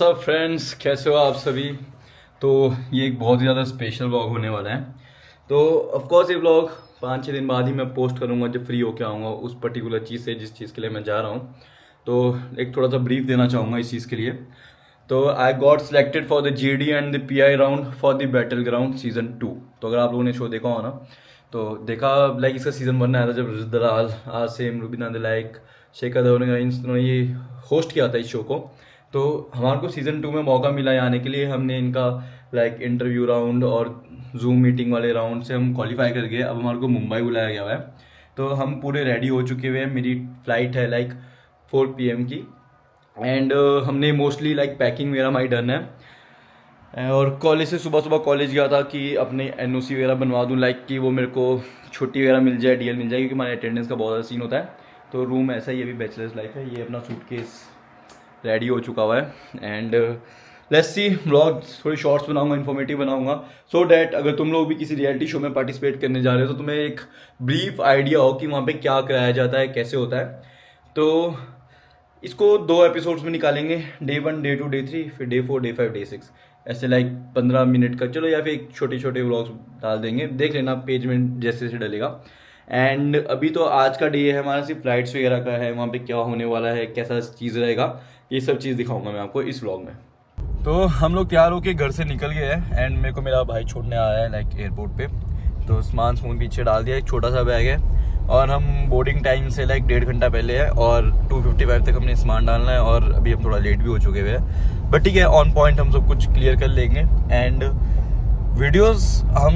सब फ्रेंड्स कैसे हो आप सभी। तो ये एक बहुत ही ज़्यादा स्पेशल व्लॉग होने वाला है। तो ऑफ कोर्स ये व्लॉग 5-6 दिन बाद ही मैं पोस्ट करूँगा जब फ्री होके आऊँगा उस पर्टिकुलर चीज़ से जिस चीज़ के लिए मैं जा रहा हूँ। तो एक थोड़ा सा ब्रीफ देना चाहूँगा इस चीज़ के लिए। तो I got selected for the GD and the PI round for the battle ground season 2। तो अगर आप लोगों ने शो देखा हो ना तो देखा लाइक इसका सीज़न 1 आया था जब रिज दलाल, आसिम, रुबीना लाइक, शेखर धवन इन्होंने ये होस्ट किया था इस शो को। तो हमारे को सीज़न 2 में मौका मिला है आने के लिए। हमने इनका लाइक इंटरव्यू राउंड और जूम मीटिंग वाले राउंड से हम क्वालिफाई कर गए। अब हमारे को मुंबई बुलाया गया हुआ है। तो हम पूरे रेडी हो चुके हुए हैं। मेरी फ़्लाइट है लाइक 4 PM की एंड हमने मोस्टली लाइक पैकिंग वगैरह हमारी डन है। और कॉलेज से सुबह सुबह कॉलेज गया था कि अपने NOC वगैरह बनवा दूँ, लाइक कि वो मेरे को छुट्टी वगैरह मिल जाए, DL मिल जाए, क्योंकि हमारे अटेंडेंस का बहुत ज़्यादा सीन होता है। तो रूम ऐसा ही, अभी बैचलर्स लाइफ है। ये अपना सूटकेस रेडी हो चुका हुआ है एंड लेट्स सी। व्लॉग थोड़ी शॉर्ट्स बनाऊंगा, इन्फॉर्मेटिव बनाऊंगा, सो डैट अगर तुम लोग भी किसी रियलिटी शो में पार्टिसिपेट करने जा रहे हो तो तुम्हें एक ब्रीफ आइडिया हो कि वहाँ पे क्या कराया जाता है, कैसे होता है। तो इसको 2 एपिसोड्स में निकालेंगे, Day 1, Day 2, Day 3, फिर Day 4, Day 5, Day 6, ऐसे लाइक 15 मिनट का चलो, या फिर छोटे छोटे व्लॉग्स डाल देंगे, देख लेना पेज में जैसे जैसे डलेगा। एंड अभी तो आज का डे है हमारा, सिर्फ फ्लाइट्स वगैरह का है, वहाँ पे क्या होने वाला है, कैसा चीज़ रहेगा, ये सब चीज़ दिखाऊंगा मैं आपको इस व्लॉग में। तो हम लोग तैयार होके घर से निकल गए हैं एंड मेरे को मेरा भाई छोड़ने आया है लाइक एयरपोर्ट पे। तो सामान पीछे डाल दिया, एक छोटा सा बैग है और हम बोर्डिंग टाइम से लाइक 1.5 घंटा पहले है और 2:55 तक हमने सामान डालना है और अभी हम थोड़ा लेट भी हो चुके हुए हैं, बट ठीक है, ऑन पॉइंट हम सब कुछ क्लियर कर लेंगे। एंड वीडियोस हम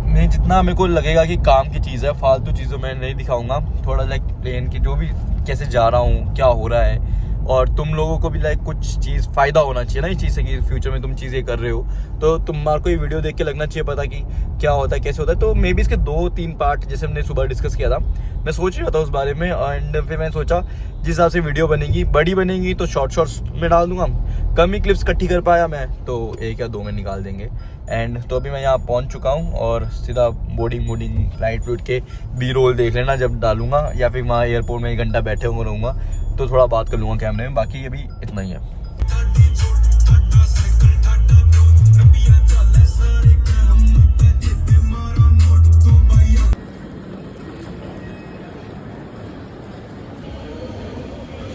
में जितना मेरे को लगेगा कि काम की चीज़ है, फालतू चीज़ों में नहीं दिखाऊंगा। थोड़ा लाइक प्लेन की जो भी कैसे जा रहा हूँ, क्या हो रहा है, और तुम लोगों को भी लाइक कुछ चीज़ फ़ायदा होना चाहिए ना इस चीज़ से कि फ्यूचर में तुम चीज़ें कर रहे हो तो तुम्हारे को ये वीडियो देख के लगना चाहिए पता कि क्या होता है, कैसे होता है। तो मे बी इसके 2-3 पार्ट जैसे हमने सुबह डिस्कस किया था, मैं सोच रहा था उस बारे में। एंड फिर मैंने सोचा जिस हिसाब से वीडियो बनेगी, बड़ी बनेगी तो शॉर्ट्स में डाल दूंगा, कम ही क्लिप्स इकट्ठी कर पाया मैं तो 1 या 2 में निकाल देंगे। एंड तो अभी मैं यहाँ पहुँच चुका हूँ और सीधा बोर्डिंग फ्लाइट के B-roll देख लेना जब डालूंगा, या फिर वहाँ एयरपोर्ट में 1 घंटा बैठे हुए रहूँगा तो थोड़ा बात कर लूँगा कैमरे में। बाकी अभी इतना ही है।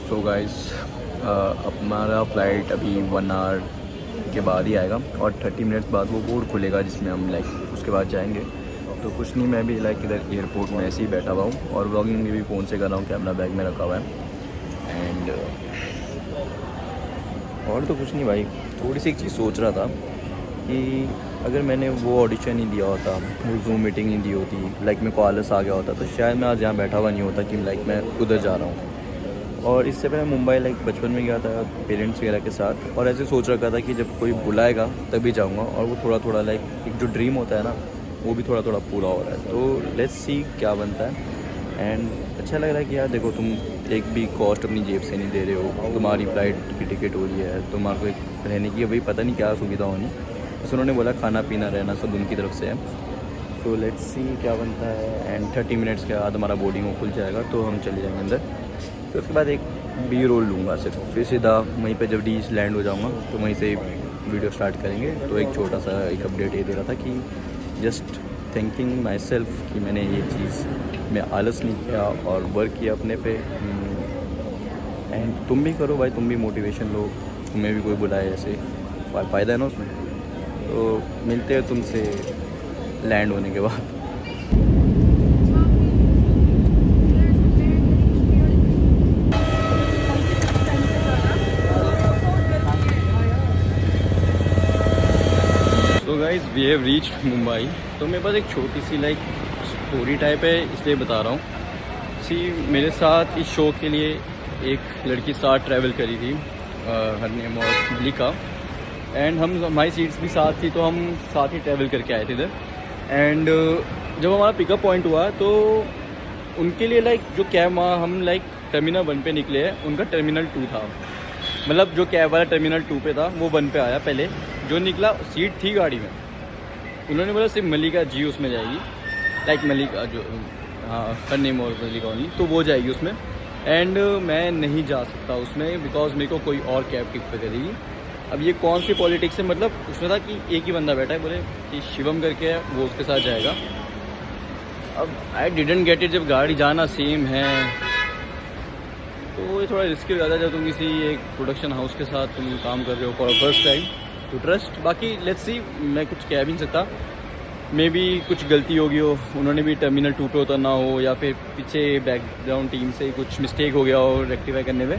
तो गाइस हमारा फ्लाइट अभी 1 आवर के बाद ही आएगा और 30 मिनट्स बाद वो बोर्ड खुलेगा जिसमें हम लाइक उसके बाद जाएंगे। तो कुछ नहीं, मैं भी लाइक इधर एयरपोर्ट में ऐसे ही बैठा हुआ हूँ और व्लॉगिंग भी फ़ोन से कर रहा हूँ, कैमरा बैग में रखा हुआ है। एंड और तो कुछ नहीं भाई, थोड़ी सी एक चीज़ सोच रहा था कि अगर मैंने वो ऑडिशन नहीं दिया होता, वो जूम मीटिंग नहीं दी होती, लाइक मेरे को आलस आ गया होता तो शायद मैं आज यहाँ बैठा हुआ नहीं होता कि लाइक मैं उधर जा रहा हूँ। और इससे पहले मुंबई लाइक बचपन में गया था पेरेंट्स वगैरह के साथ और ऐसे सोच रखा था कि जब कोई बुलाएगा तभी जाऊँगा, और वो थोड़ा थोड़ा लाइक एक जो ड्रीम होता है ना वो भी थोड़ा थोड़ा पूरा हो रहा है। तो लेट्स सी क्या बनता है। एंड अच्छा लग रहा है कि यार देखो, तुम एक भी कॉस्ट अपनी जेब से नहीं दे रहे हो, तुम्हारी फ़्लाइट की टिकट हो रही है, तुम्हारे को एक रहने की अभी पता नहीं क्या सुविधा होनी, बस उन्होंने बोला खाना पीना रहना सब उनकी तरफ से है। तो लेट्स सी क्या बनता है। एंड 30 मिनट्स के बाद हमारा बोर्डिंग वो खुल जाएगा तो हम चले जाएंगे अंदर। फिर उसके बाद एक B-roll लूँगा सिर्फ, फिर सीधा वहीं पे जब डीच लैंड हो जाऊँगा तो वहीं से वीडियो स्टार्ट करेंगे। तो एक छोटा सा एक अपडेट ये दे रहा था कि जस्ट थिंकिंग माई सेल्फ कि मैंने ये चीज़ में आलस नहीं किया और वर्क किया अपने पे। एंड तुम भी करो भाई, तुम भी मोटिवेशन लो, तुम्हें भी कोई बुलाए, ऐसे फ़ायदा है ना उसमें। तो मिलते हैं तुमसे लैंड होने के बाद। तो guys we have reached Mumbai. तो मेरे पास एक छोटी सी लाइक स्टोरी टाइप है इसलिए बता रहा हूँ। सी मेरे साथ इस शो के लिए एक लड़की साथ ट्रैवल करी थी, हर नेम और मलिका, एंड हमारी सीट्स भी साथ थी तो हम साथ ही ट्रैवल करके आए थे इधर। एंड जब हमारा पिकअप पॉइंट हुआ तो उनके लिए लाइक जो कैब हम लाइक टर्मिनल 1 पे निकले हैं, उनका टर्मिनल 2 था, मतलब जो कैब वाला टर्मिनल 2 पे था वो 1 पे आया पहले। जो निकला सीट थी गाड़ी में, उन्होंने बोला सिर्फ मलिका जी उसमें जाएगी, लाइक मलिका जो हाँ हर नेम और मलिका ओनली, तो वो जाएगी उसमें। एंड मैं नहीं जा सकता उसमें बिकॉज मेरे को कोई और कैब पिक पे करेगी। अब ये कौन सी पॉलिटिक्स है, मतलब उसमें था कि एक ही बंदा बैठा है, बोले कि शिवम करके है वो उसके साथ जाएगा। अब आई डिडंट गेट इट, जब गाड़ी जाना सेम है तो ये थोड़ा रिस्की ज़्यादा जब तुम किसी एक प्रोडक्शन हाउस के साथ तुम काम कर रहे हो for first time to trust. बाकी लेट्स सी, मैं कुछ कह भी नहीं सकता, मे भी कुछ गलती होगी हो, उन्होंने भी टर्मिनल 2 पे उतरना हो या फिर पीछे बैकग्राउंड टीम से कुछ मिस्टेक हो गया हो रेक्टिफाई करने में,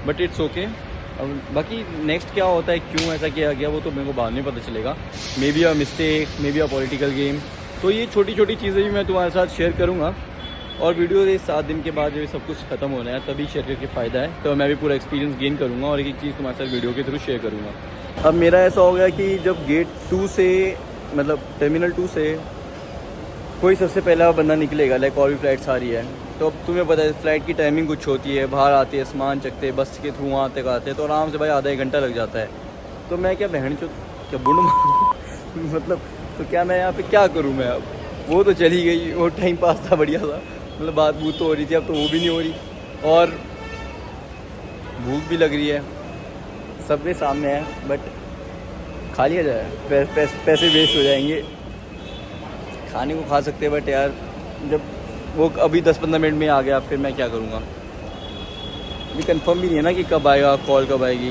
बट इट्स ओके। अब बाकी नेक्स्ट क्या होता है, क्यों ऐसा किया गया, वो तो मेरे को बाद में पता चलेगा। May be a mistake, may be a political game. तो ये छोटी छोटी चीज़ें भी मैं तुम्हारे साथ शेयर करूँगा, और वीडियो ये 7 दिन के बाद जो ये सब कुछ खत्म होना है तभी शेयर करके फ़ायदा है। तो मैं भी पूरा एक्सपीरियंस गेन करूँगा और एक एक चीज़ तुम्हारे साथ वीडियो के थ्रू शेयर करूँगा। अब मेरा ऐसा हो गया कि जब गेट 2 से, मतलब टर्मिनल 2 से कोई सबसे पहला बंदा निकलेगा, लाइक और भी फ्लाइट्स आ रही है, तो अब तुम्हें पता है फ़्लाइट की टाइमिंग कुछ होती है, बाहर आती है, सामान चकते, बस के थ्रू वहाँ तक आते हैं, तो आराम से भाई आधा 1 घंटा लग जाता है। तो मैं क्या बहन चो क्या बुंड मारूं मतलब, तो क्या मैं यहाँ पे क्या करूँ मैं अब, वो तो चली गई, वो टाइम पास था बढ़िया था, मतलब बात बूत तो हो रही थी, अब तो वो भी नहीं हो रही, और भूख भी लग रही है, सब के सामने है, बट खा लिया जाए, पैसे वेस्ट हो जाएंगे। खाने को खा सकते हैं बट यार जब वो अभी 10-15 मिनट में आ गया फिर मैं क्या करूँगा। अभी कंफर्म भी नहीं है ना कि कब आएगा, कॉल कब आएगी,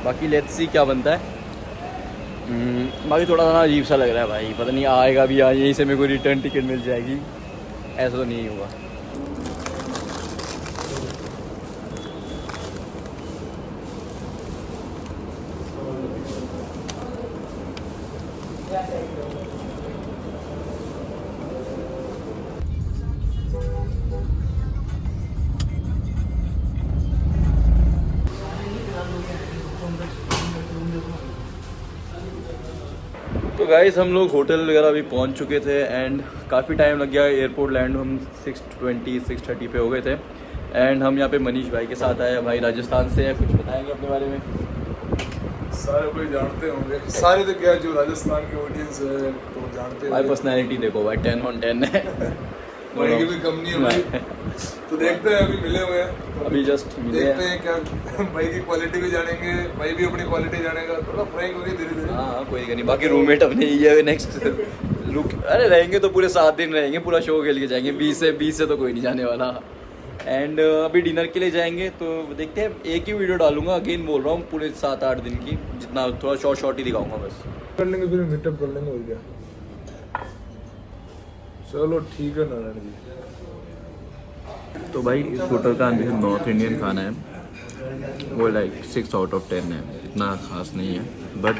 बाकी लेट्स सी क्या बनता है। बाकी थोड़ा सा अजीब सा लग रहा है भाई, पता नहीं आएगा भी, यहीं से मेरे को रिटर्न टिकट मिल जाएगी, ऐसा तो नहीं होगा। तो गाइस हम लोग होटल वगैरह भी पहुंच चुके थे एंड काफ़ी टाइम लग गया एयरपोर्ट लैंड, हम 6:20-6:30 पे हो गए थे। एंड हम यहाँ पे मनीष भाई के साथ आए, भाई राजस्थान से हैं, कुछ बताएंगे अपने बारे में। सारे कोई जानते होंगे, सारे तो क्या जो राजस्थान की ऑडियंस है तो जानते हैं। भाई पर्सनैलिटी देखो भाई 10/10 है भाई की भी कम नहीं है भाई। तो देखते हैं, अभी मिले हुए हैं तो अभी जस्ट मिले देखते हैं क्या भाई की क्वालिटी भी जानेंगे, भाई भी अपनी क्वालिटी जानेगा, थोड़ा फ्रैंक होगी धीरे धीरे। हाँ कोई नहीं, बाकी रूममेट अपने ही है नेक्स्ट रुक, अरे रहेंगे तो पूरे 7 दिन रहेंगे, पूरा शो खेल के जाएंगे, 20 से तो कोई नहीं जाने वाला। एंड अभी डिनर के लिए जाएंगे तो देखते हैं, एक ही वीडियो डालूंगा, अगेन बोल रहा हूँ पूरे 7-8 दिन की, जितना थोड़ा शॉर्ट ही दिखाऊंगा बस। कर लेंगे फिर मीटअप कर लेंगे, हो गया। चलो ठीक है नारायण जी। तो भाई इस होटल का नॉर्थ इंडियन खाना है, वो लाइक 6/10 है, इतना खास नहीं है, बट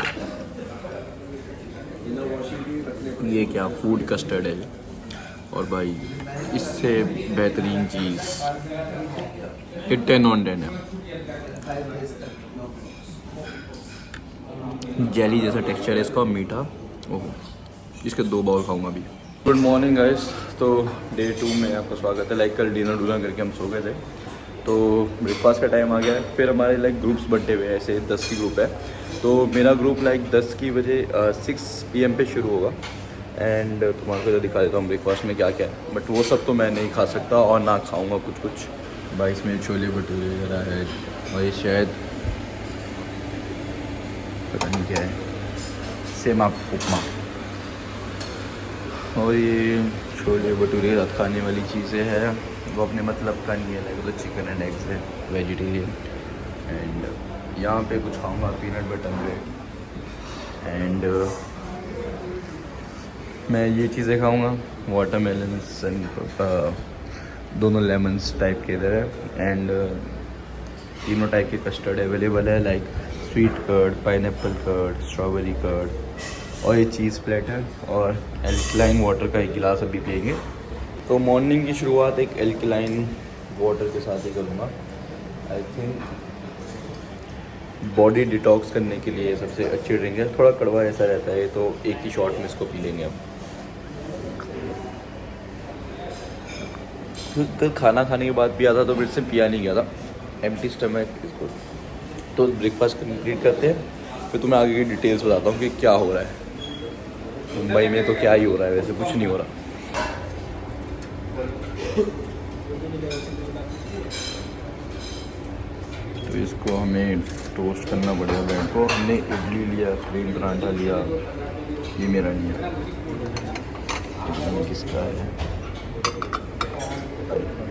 ये क्या फूड कस्टर्ड है, और भाई इससे बेहतरीन चीज़ ये 10/10 है, जेली जैसा टेक्सचर है इसका, मीठा। ओह, इसके 2 बाउल खाऊंगा अभी। गुड मॉर्निंग गाइस, तो डे 2 में आपका स्वागत है। लाइक कल डिनर डूनर करके हम सो गए थे, तो ब्रेकफास्ट का टाइम आ गया है। फिर हमारे लाइक ग्रुप्स बनते हुए ऐसे 10 की ग्रुप है, तो मेरा ग्रुप लाइक 10 की बजे 6 PM पे शुरू होगा। एंड तुम्हारे को दिखा देता हूँ ब्रेकफास्ट में क्या क्या है, बट वो सब तो मैं नहीं खा सकता और ना खाऊँगा कुछ। भाई इसमें छोले भटूरे वगैरह है, और ये शायद पता नहीं क्या है, सेमा उपमा, और ये छोले भटूरे रात खाने वाली चीज़ें हैं, वो अपने मतलब का नहीं है, लाइक तो चिकन एंड एग्स है, वेजिटेरियन। एंड यहाँ पे कुछ खाऊंगा पीनट बटर ब्रेड, एंड मैं ये चीज़ें खाऊंगा, वाटरमेलन्स एंड दोनों लेमन्स टाइप के इधर है। एंड तीनों टाइप के कस्टर्ड अवेलेबल है, like sweet curd, pineapple curd, strawberry curd, और ये चीज़ प्लेट है, और एल्कलाइन वाटर का एक गिलास अभी पिएंगे। तो मॉर्निंग की शुरुआत एक एल्कलाइन वाटर के साथ ही करूँगा। आई थिंक बॉडी डिटॉक्स करने के लिए सबसे अच्छी ड्रिंक है, थोड़ा कड़वा ऐसा रहता है, तो एक ही शॉट में इसको पी लेंगे अब। कल खाना खाने के बाद पिया था, तो फिर से पिया नहीं गया था, एम्प्टी स्टमक इसको। तो ब्रेकफास्ट कंप्लीट करते हैं, फिर तुम्हें आगे की डिटेल्स बताता हूँ कि क्या हो रहा है मुंबई में। तो क्या ही हो रहा है, वैसे कुछ नहीं हो रहा। तो इसको हमें टोस्ट करना पड़ेगा ब्रेड को। हमने इडली लिया, प्लेन पराठा लिया, ये मेरा नहीं है, किसका है।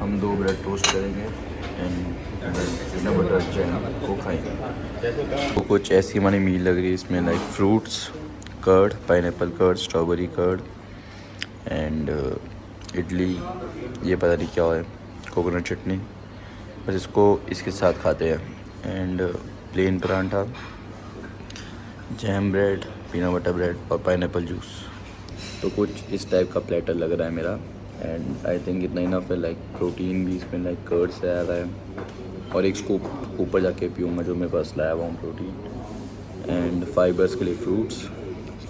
हम 2 ब्रेड टोस्ट करेंगे एंड पीनट बटर जैम वो खाएंगे। तो कुछ ऐसी हमारी मील लग रही है, इसमें like fruits, curd, pineapple curd, strawberry curd and idli, ये पता नहीं क्या है, कोकोनट चटनी, बस इसको इसके साथ खाते हैं। And plain paratha, jam bread, peanut butter bread और पाइनएप्पल जूस। तो कुछ इस टाइप का प्लेटर लग रहा है मेरा एंड आई थिंक इतना इनफ है। लाइक प्रोटीन भी इसमें लाइक कर्ड से आ रहा है और एक स्कूप ऊपर जाके पीऊँगा जो मेरे पास लाया हुआ हूँ प्रोटीन। एंड फाइबर्स के लिए फ्रूट्स,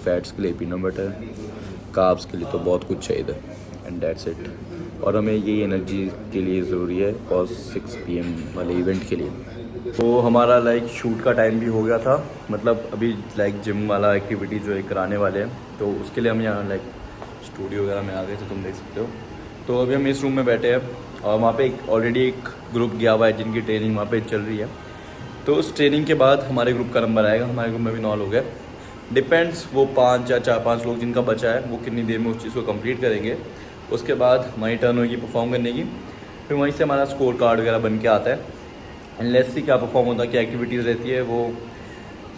फैट्स के लिए पीनट बटर, कार्ब्स के लिए तो बहुत कुछ चाहिए था एंड दैट्स इट। और हमें ये एनर्जी के लिए ज़रूरी है फॉर 6 PM वाले इवेंट के लिए। तो हमारा लाइक शूट का टाइम भी हो गया था, मतलब अभी लाइक जिम वाला एक्टिविटी जो है कराने वाले हैं, तो उसके लिए हम यहाँ लाइक स्टूडियो वगैरह में आ गए थे, तुम देख सकते हो। तो अभी हम इस रूम में बैठे हैं और वहाँ पे ऑलरेडी एक ग्रुप गया हुआ है जिनकी ट्रेनिंग वहाँ पे चल रही है। तो उस ट्रेनिंग के बाद हमारे ग्रुप का नंबर आएगा। हमारे ग्रुप में भी 9 लोग हैं, डिपेंड्स वो 5 या 4-5 लोग जिनका बचा है वो कितनी देर में उस चीज़ को कंप्लीट करेंगे। उसके बाद हमारी टर्न होगी परफॉर्म करने की, फिर वहीं से हमारा स्कोर कार्ड वगैरह बन के आता है एंड लेट्स सी क्या परफॉर्म होता है, क्या एक्टिविटीज़ रहती है वो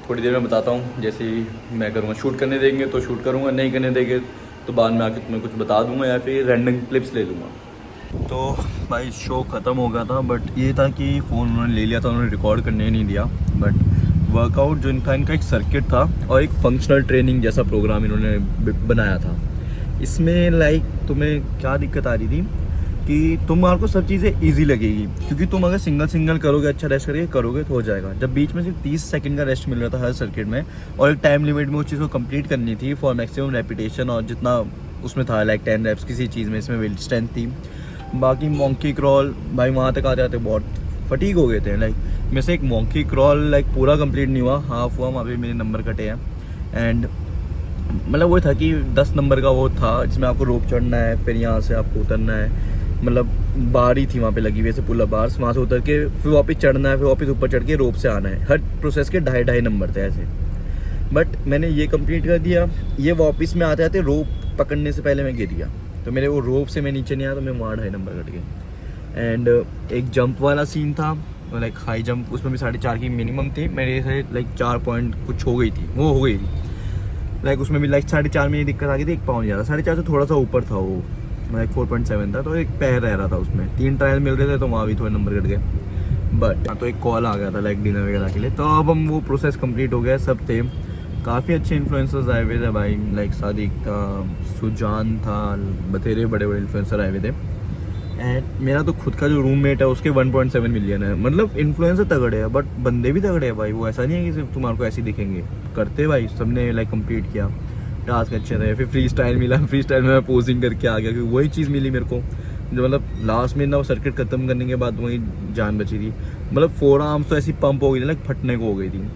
थोड़ी देर में बताता हूँ। जैसे ही मैं करूँगा, शूट करने देंगे तो शूट करूँगा, नहीं करने देंगे तो बाद में आके तुम्हें कुछ बता दूँगा या फिर रैंडम क्लिप्स ले लूँगा। तो भाई शो ख़त्म हो गया था, बट ये था कि फ़ोन उन्होंने ले लिया था, उन्होंने रिकॉर्ड करने नहीं दिया। बट वर्कआउट जो इनका एक सर्किट था और एक फंक्शनल ट्रेनिंग जैसा प्रोग्राम इन्होंने बनाया था। इसमें लाइक तुम्हें क्या दिक्कत आ रही थी कि तुम्हारे को सब चीज़ें इजी लगेगी, क्योंकि तुम अगर सिंगल करोगे, अच्छा रेस्ट करके करोगे तो हो जाएगा। जब बीच में सिर्फ 30 सेकंड का रेस्ट मिल रहा था हर सर्किट में और एक टाइम लिमिट में उस चीज़ को कंप्लीट करनी थी फॉर मैक्सिमम रेपिटेशन, और जितना उसमें था लाइक 10 reps किसी चीज़ में, इसमें वेट स्ट्रेंथ थी। बाकी मॉन्की क्रॉल भाई वहाँ तक आते आते बहुत फटीक हो गए थे। लाइक में से एक मॉन्की क्रॉल लाइक पूरा कंप्लीट नहीं हुआ, हाफ हुआ, वहाँ पे मेरे नंबर कटे हैं। एंड मतलब वो था कि 10 नंबर का वो था जिसमें आपको रोप चढ़ना है, फिर यहाँ से आपको उतरना है, मतलब बार ही थी वहाँ पे लगी हुई, ऐसे पुल अप बार्स, वहाँ से उतर के फिर वापस चढ़ना है, फिर वापस ऊपर चढ़ के रोप से आना है। हर प्रोसेस के 2.5 नंबर थे ऐसे। बट मैंने ये कंप्लीट कर दिया। ये वापस में आते आते रोप पकड़ने से पहले मैं गिर गया, तो मेरे वो रोप से मैं नीचे नहीं आया, तो मैं वहाँ 2.5 नंबर कट गए। एंड एक जंप वाला सीन था, लाइक हाई जंप, उसमें भी 4.5 की मिनिमम थी, मेरे से लाइक 4 पॉइंट कुछ हो गई थी, वो हो गई थी। लाइक उसमें भी लाइक 4.5 में ये दिक्कत आ गई थी, 1 पाउंड ज़्यादा, 4.5 से थोड़ा सा ऊपर था वो, लाइक 4.7 था, तो एक पैर रह रहा था उसमें। 3 ट्रायल मिल रहे थे तो वहाँ भी थोड़े नंबर कट गए। बट तो एक कॉल आ गया था लाइक डिनर वगैरह के लिए, तो अब हम वो प्रोसेस कंप्लीट हो गया, सब थे। काफ़ी अच्छे इन्फ्लुएंसर्स आए हुए थे भाई, लाइक सादिक था, सुजान था, बथेरे बड़े बड़े इन्फ्लुएंसर आए हुए थे। एंड मेरा तो खुद का जो रूममेट है उसके 1.7 मिलियन है। मतलब इन्फ्लुएंसर तगड़े हैं, बट बंदे भी तगड़े हैं भाई। वो ऐसा नहीं है कि सिर्फ तुम्हारे को ऐसे दिखेंगे, करते भाई सबने लाइक कंप्लीट किया, टास्क अच्छे रहे। फिर फ्री स्टाइल मिला, फ्री स्टाइल में मैं पोजिंग करके आ गया, क्योंकि वही चीज़ मिली मेरे को जो मतलब लास्ट में ना वो सर्किट खत्म करने के बाद वही जान बची थी। मतलब 4 आर्म्स तो ऐसी पंप हो गई थी, लाइक फटने को हो गई थी।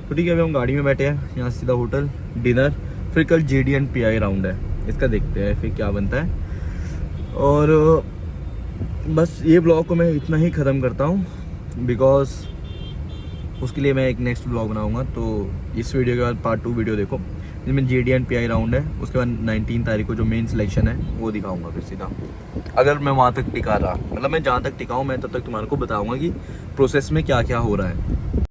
तो ठीक है, अभी हम गाड़ी में बैठे हैं, यहाँ सीधा होटल, डिनर, फिर कल JD&PI राउंड है, इसका देखते हैं फिर क्या बनता है। और बस ये ब्लॉग को मैं इतना ही ख़त्म करता हूँ, बिकॉज उसके लिए मैं एक नेक्स्ट ब्लॉग बनाऊँगा। तो इस वीडियो के बाद पार्ट 2 वीडियो देखो जिसमें JD&PI राउंड है, उसके बाद 19 तारीख को जो मेन सिलेक्शन है वो दिखाऊंगा फिर सीधा। अगर मैं वहाँ तक टिका रहा, मतलब मैं जहाँ तक टिका हूँ, मैं तब तक तुम्हारे को बताऊँगा कि प्रोसेस में क्या क्या हो रहा है।